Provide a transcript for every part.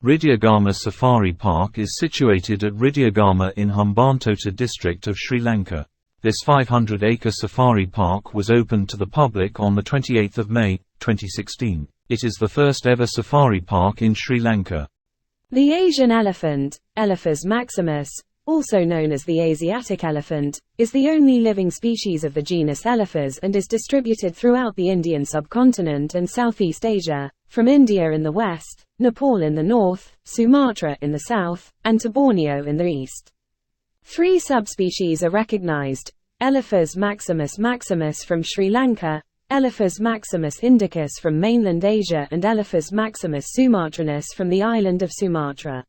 Ridiyagama Safari Park is situated at Ridiyagama in Hambantota district of Sri Lanka. This 500-acre safari park was opened to the public on 28 May, 2016. It is the first ever safari park in Sri Lanka. The Asian elephant, Elephas maximus, also known as the Asiatic elephant, is the only living species of the genus Elephas and is distributed throughout the Indian subcontinent and Southeast Asia, from India in the west, Nepal in the north, Sumatra in the south, and to Borneo in the east. 3 subspecies are recognized: Elephas maximus maximus from Sri Lanka, Elephas maximus indicus from mainland Asia and Elephas maximus sumatranus from the island of Sumatra.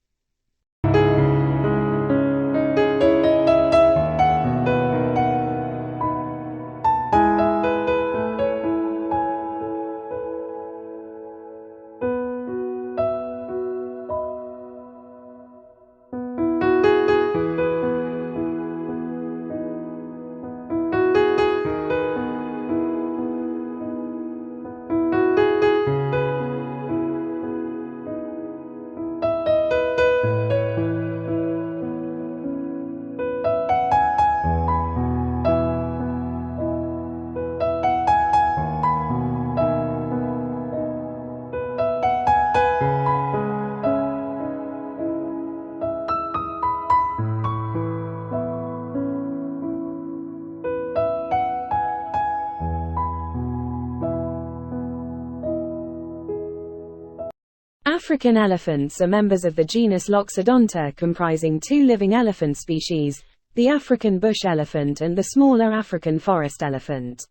African elephants are members of the genus Loxodonta, comprising 2 living elephant species, the African bush elephant and the smaller African forest elephant.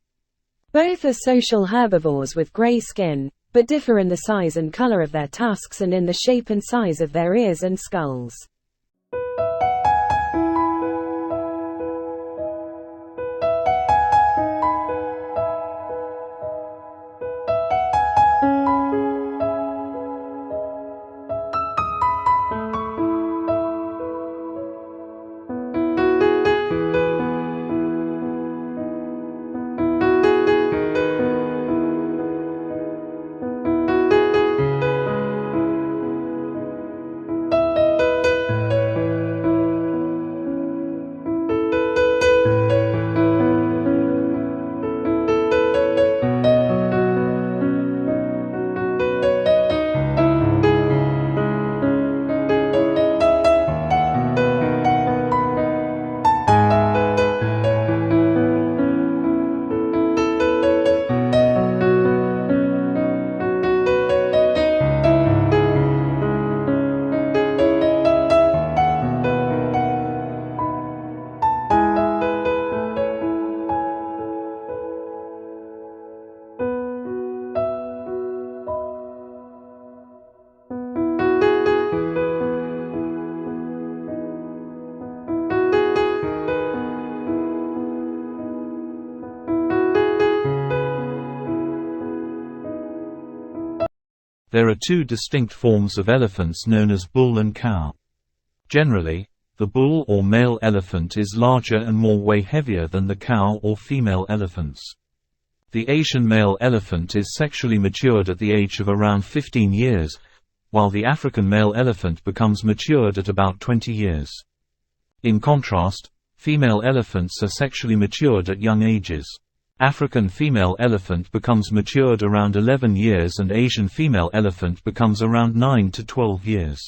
Both are social herbivores with gray skin, but differ in the size and color of their tusks and in the shape and size of their ears and skulls. There are 2 distinct forms of elephants known as bull and cow. Generally, the bull or male elephant is larger and more heavier than the cow or female elephants. The Asian male elephant is sexually matured at the age of around 15 years, while the African male elephant becomes matured at about 20 years. In contrast, female elephants are sexually matured at young ages. African female elephant becomes matured around 11 years and Asian female elephant becomes around 9 to 12 years.